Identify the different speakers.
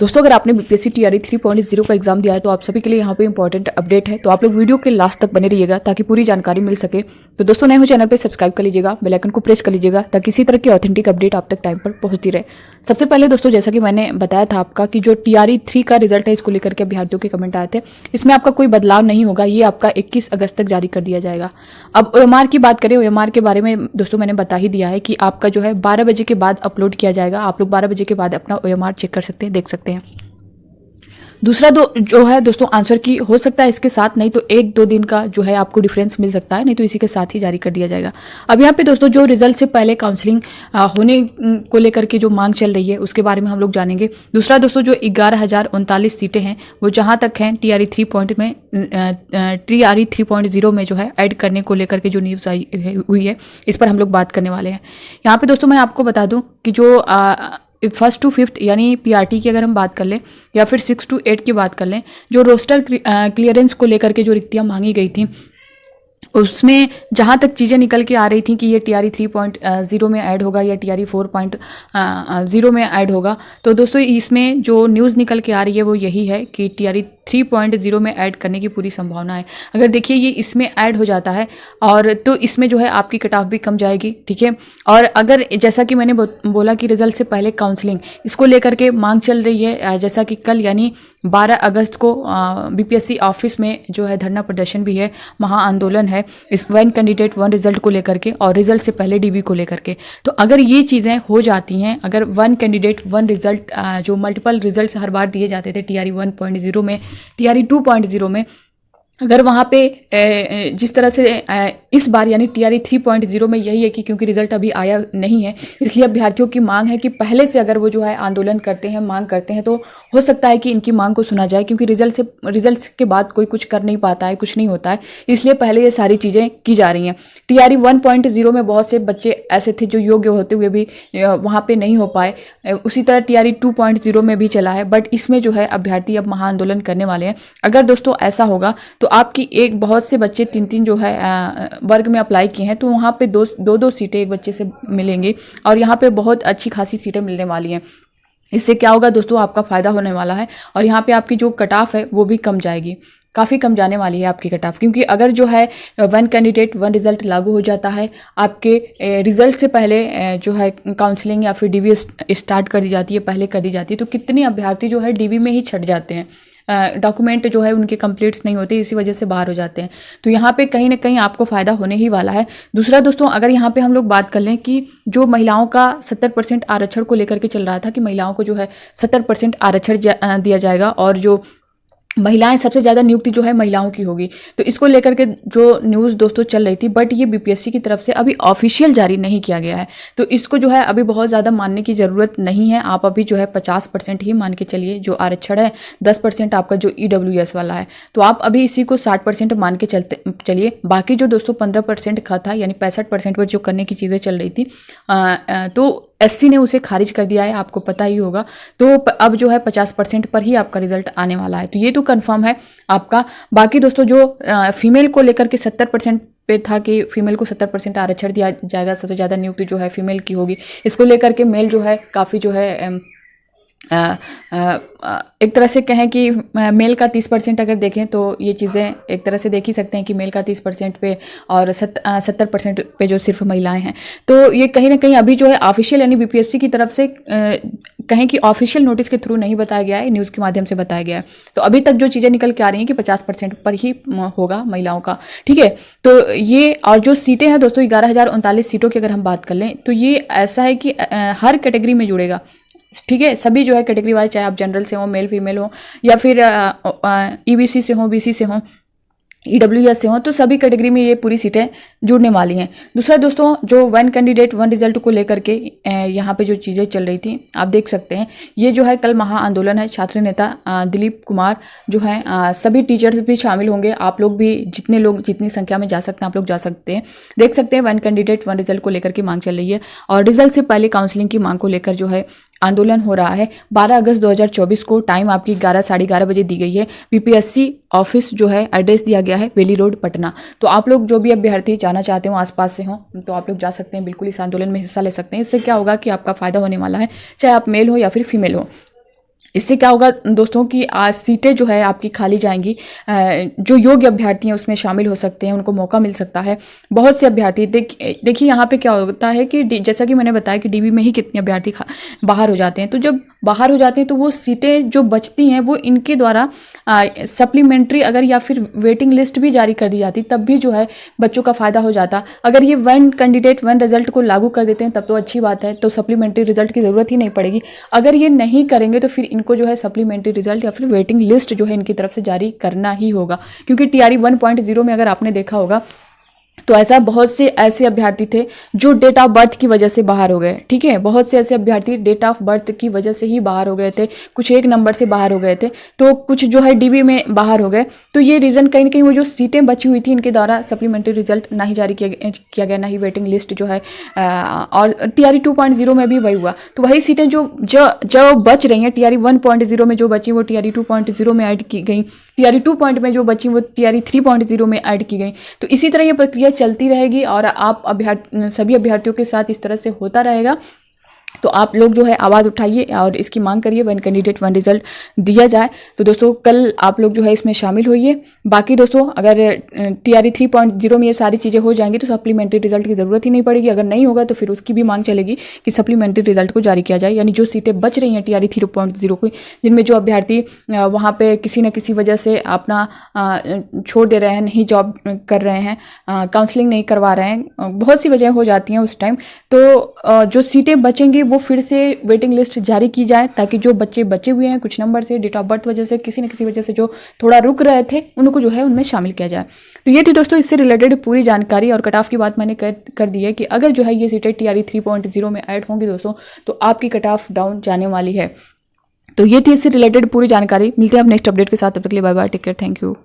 Speaker 1: दोस्तों अगर आपने बीपीएससी टीआरई 3.0 का एग्जाम दिया है तो आप सभी के लिए यहाँ पे इंपॉर्टेंट अपडेट है, तो आप लोग वीडियो के लास्ट तक बने रहिएगा ताकि पूरी जानकारी मिल सके। तो दोस्तों नए हो चैनल पे सब्सक्राइब कर लीजिएगा, बेल आइकन को प्रेस कर लीजिएगा ताकि इसी तरह की ऑथेंटिक अपडेट आप तक टाइम पर पहुंचती रहे। सबसे पहले दोस्तों जैसा कि मैंने बताया था आपका कि जो टीआरई 3 का रिजल्ट है इसको लेकर के अभ्यर्थियों के कमेंट आए थे, इसमें आपका कोई बदलाव नहीं होगा, ये आपका 21 अगस्त तक जारी कर दिया जाएगा। अब ओएमआर की बात करें, ओएमआर के बारे में दोस्तों मैंने बता ही दिया है कि आपका जो है 12 बजे के बाद अपलोड किया जाएगा। आप लोग 12 बजे के बाद अपना ओएमआर चेक कर सकते हैं, देख सकते हैं। दूसरा जो है दोस्तों आंसर की हो सकता है इसके साथ, नहीं तो 1-2 दिन का जो है आपको डिफरेंस मिल सकता है, नहीं तो इसी के साथ ही जारी कर दिया जाएगा। अब यहाँ पे दोस्तों जो रिजल्ट से पहले काउंसलिंग होने को लेकर के जो मांग चल रही है उसके बारे में हम लोग जानेंगे। दूसरा दोस्तों जो 11,039 सीटें हैं वो जहाँ तक हैं टीआरई 3.0 में जो है ऐड करने को लेकर के जो न्यूज़ हुई है इस पर हम लोग बात करने वाले हैं। यहाँ पे दोस्तों मैं आपको बता दूँ कि जो फर्स्ट टू फिफ्थ यानी पीआरटी की अगर हम बात कर लें या फिर 6 to 8 की बात कर लें, जो रोस्टर क्लियरेंस को लेकर के जो रिक्तियाँ मांगी गई थी उसमें जहाँ तक चीज़ें निकल के आ रही थी कि ये टीआरई 3.0 में ऐड होगा या टीआरई 4.0 में ऐड होगा, तो दोस्तों इसमें जो न्यूज़ निकल के आ रही है वो यही है कि टीआरई 3.0 में ऐड करने की पूरी संभावना है। अगर देखिए ये इसमें ऐड हो जाता है और तो इसमें जो है आपकी कट ऑफ भी कम जाएगी, ठीक है। और अगर जैसा कि मैंने बोला कि रिजल्ट से पहले काउंसलिंग इसको लेकर के मांग चल रही है, जैसा कि कल यानी 12 अगस्त को बीपीएससी ऑफिस में जो है धरना प्रदर्शन भी है, महाआंदोलन है इस वन कैंडिडेट वन रिजल्ट को लेकर के और रिजल्ट से पहले डीबी को लेकर के। तो अगर ये चीज़ें हो जाती हैं, अगर वन कैंडिडेट वन रिजल्ट जो मल्टीपल रिजल्ट हर बार दिए जाते थे टीआरई 1.0 में, टीआरई 2.0 में, अगर वहाँ पे जिस तरह से इस बार यानी टीआरई 3.0 में यही है कि क्योंकि रिजल्ट अभी आया नहीं है इसलिए अभ्यर्थियों की मांग है कि पहले से अगर वो जो है आंदोलन करते हैं, मांग करते हैं, तो हो सकता है कि इनकी मांग को सुना जाए, क्योंकि रिजल्ट के बाद कोई कुछ कर नहीं पाता है, कुछ नहीं होता है, इसलिए पहले ये सारी चीज़ें की जा रही हैं। टीआरई 1.0 में बहुत से बच्चे ऐसे थे जो योग्य होते हुए भी वहाँ पर नहीं हो पाए, उसी तरह टीआरई 2.0 में भी चला है, बट इसमें जो है अभ्यर्थी अब महाआंदोलन करने वाले हैं। अगर दोस्तों ऐसा होगा तो आपकी एक बहुत से बच्चे 3-3 जो है वर्ग में अप्लाई किए हैं तो वहाँ पे दो सीटें एक बच्चे से मिलेंगी और यहाँ पे बहुत अच्छी खासी सीटें मिलने वाली हैं। इससे क्या होगा दोस्तों, आपका फ़ायदा होने वाला है और यहाँ पे आपकी जो कट ऑफ है वो भी कम जाएगी, काफ़ी कम जाने वाली है आपकी कट ऑफ, क्योंकि अगर जो है वन कैंडिडेट वन रिजल्ट लागू हो जाता है, आपके रिजल्ट से पहले जो है काउंसलिंग या फिर डीवी स्टार्ट कर दी जाती है, पहले कर दी जाती है, तो कितने अभ्यर्थी जो है डीवी में ही छट जाते हैं, डॉक्यूमेंट जो है उनके कंप्लीट्स नहीं होते, इसी वजह से बाहर हो जाते हैं। तो यहाँ पे कहीं ना कहीं आपको फ़ायदा होने ही वाला है। दूसरा दोस्तों अगर यहाँ पे हम लोग बात कर लें कि जो महिलाओं का 70% आरक्षण को लेकर के चल रहा था कि महिलाओं को जो है 70% आरक्षण दिया जाएगा और जो महिलाएं सबसे ज़्यादा नियुक्ति जो है महिलाओं की होगी, तो इसको लेकर के जो न्यूज़ दोस्तों चल रही थी, बट ये बीपीएससी की तरफ से अभी ऑफिशियल जारी नहीं किया गया है, तो इसको जो है अभी बहुत ज़्यादा मानने की ज़रूरत नहीं है। आप अभी जो है 50% ही मान के चलिए जो आरक्षण है, 10% आपका जो ईडब्ल्यूएस वाला है, तो आप अभी इसी को 60% मान के चलिए। बाकी जो दोस्तों 15% का था यानी 65% पर जो करने की चीज़ें चल रही थी तो एससी ने उसे खारिज कर दिया है, आपको पता ही होगा। तो अब जो है 50% पर ही आपका रिजल्ट आने वाला है, तो ये तो कंफर्म है आपका। बाकी दोस्तों जो फीमेल को लेकर के 70% पे था कि फीमेल को 70% आरक्षण दिया जाएगा, सबसे ज़्यादा नियुक्ति जो है फीमेल की होगी, इसको लेकर के मेल जो है काफ़ी जो है एक तरह से कहें कि मेल का 30% अगर देखें तो ये चीज़ें एक तरह से देख ही सकते हैं कि मेल का 30% पे और 70% पे जो सिर्फ महिलाएं हैं, तो ये कहीं ना कहीं अभी जो है ऑफिशियल यानी बीपीएससी की तरफ से कहें कि ऑफिशियल नोटिस के थ्रू नहीं बताया गया है, न्यूज़ के माध्यम से बताया गया है। तो अभी तक जो चीज़ें निकल के आ रही हैं कि 50% पर ही होगा महिलाओं का, ठीक है। तो ये और जो सीटें हैं दोस्तों 11,039 सीटों की अगर हम बात कर लें तो ये ऐसा है कि हर कैटेगरी में जुड़ेगा, ठीक है। सभी जो है कैटेगरी वाइज, चाहे आप जनरल से हो, मेल फीमेल हो या फिर ईबीसी से हो, बीसी से हो, ईडब्ल्यूएस से हो, तो सभी कैटेगरी में ये पूरी सीटें जुड़ने वाली हैं। दूसरा दोस्तों जो वन कैंडिडेट वन रिजल्ट को लेकर के यहाँ पे जो चीज़ें चल रही थी आप देख सकते हैं, ये जो है कल महाआंदोलन है। छात्र नेता दिलीप कुमार जो है, सभी टीचर्स भी शामिल होंगे, आप लोग भी जितने लोग जितनी संख्या में जा सकते हैं आप लोग जा सकते हैं। देख सकते हैं वन कैंडिडेट वन रिजल्ट को लेकर के मांग चल रही है और रिजल्ट से पहले काउंसलिंग की मांग को लेकर जो है आंदोलन हो रहा है। 12 अगस्त 2024 को टाइम आपकी 11-11:30 बजे दी गई है। बीपीएससी ऑफिस जो है एड्रेस दिया गया है वेली रोड पटना। तो आप लोग जो भी अभ्यर्थी जाना चाहते हो, आसपास से हो, तो आप लोग जा सकते हैं, बिल्कुल इस आंदोलन में हिस्सा ले सकते हैं। इससे क्या होगा कि आपका फ़ायदा होने वाला है, चाहे आप मेल हो या फिर फीमेल हो। इससे क्या होगा दोस्तों कि आज सीटें जो है आपकी खाली जाएंगी, जो योग्य अभ्यर्थी हैं उसमें शामिल हो सकते हैं, उनको मौका मिल सकता है। बहुत से अभ्यर्थी देखिए यहाँ पे क्या होता है कि जैसा कि मैंने बताया कि डीबी में ही कितने अभ्यर्थी बाहर हो जाते हैं। तो जब बाहर हो जाते हैं तो वो सीटें जो बचती हैं वो इनके द्वारा सप्लीमेंट्री अगर या फिर वेटिंग लिस्ट भी जारी कर दी जाती, तब भी जो है बच्चों का फ़ायदा हो जाता। अगर ये वन कैंडिडेट वन रिजल्ट को लागू कर देते हैं तब तो अच्छी बात है, तो सप्लीमेंट्री रिजल्ट की ज़रूरत ही नहीं पड़ेगी। अगर ये नहीं करेंगे तो फिर इनको जो है सप्लीमेंट्री रिजल्ट या फिर वेटिंग लिस्ट जो है इनकी तरफ से जारी करना ही होगा। क्योंकि TRE 1.0 में अगर आपने देखा होगा तो ऐसा बहुत से ऐसे अभ्यर्थी थे जो डेट ऑफ बर्थ की वजह से बाहर हो गए। ठीक है, बहुत से ऐसे अभ्यर्थी डेट ऑफ बर्थ की वजह से ही बाहर हो गए थे, कुछ एक नंबर से बाहर हो गए थे, तो कुछ जो है डीबी में बाहर हो गए। तो ये रीज़न कहीं ना कहीं वो जो सीटें बची हुई थी इनके द्वारा सप्लीमेंट्री रिजल्ट ना ही जारी किया गया, ना ही वेटिंग लिस्ट जो है, और TRE 2.0 में भी वही हुआ। तो वही सीटें जो बच रही हैं TRE 1.0 में जो बची वो TRE 2.0 में ऐड की गई, TRE 2 में जो बची वो TRE 3.0 में ऐड की गई। तो इसी तरह ये प्रक्रिया चलती रहेगी और आप सभी अभ्यर्थियों के साथ इस तरह से होता रहेगा। तो आप लोग जो है आवाज़ उठाइए और इसकी मांग करिए वन कैंडिडेट वन रिजल्ट दिया जाए। तो दोस्तों कल आप लोग जो है इसमें शामिल होइए। बाकी दोस्तों अगर TRE 3.0 में ये सारी चीज़ें हो जाएंगी तो सप्लीमेंट्री रिजल्ट की ज़रूरत ही नहीं पड़ेगी। अगर नहीं होगा तो फिर उसकी भी मांग चलेगी कि सप्लीमेंट्री रिजल्ट को जारी किया जाए, यानी जो सीटें बच रही हैं TRE 3.0 की, जिनमें जो अभ्यर्थी वहाँ पर किसी न किसी वजह से अपना छोड़ दे रहे हैं, नहीं जॉब कर रहे हैं, काउंसलिंग नहीं करवा रहे हैं, बहुत सी वजह हो जाती हैं उस टाइम, तो जो सीटें बचेंगी वो फिर से वेटिंग लिस्ट जारी की जाए, ताकि जो बच्चे बचे हुए हैं कुछ नंबर से, डेट ऑफ बर्थ वजह से, किसी न किसी वजह से जो थोड़ा रुक रहे थे, उनको जो है उनमें शामिल किया जाए। तो ये थी दोस्तों इससे रिलेटेड पूरी जानकारी, और कट ऑफ की बात मैंने कर दी है कि अगर जो है ये सीटें TRE 3.0 में ऐड होंगी दोस्तों तो आपकी कट ऑफ डाउन जाने वाली है। तो ये थी इससे रिलेटेड पूरी जानकारी। मिलते हैं अब नेक्स्ट अपडेट के साथ, तब तक के लिए bye bye, take care, thank you.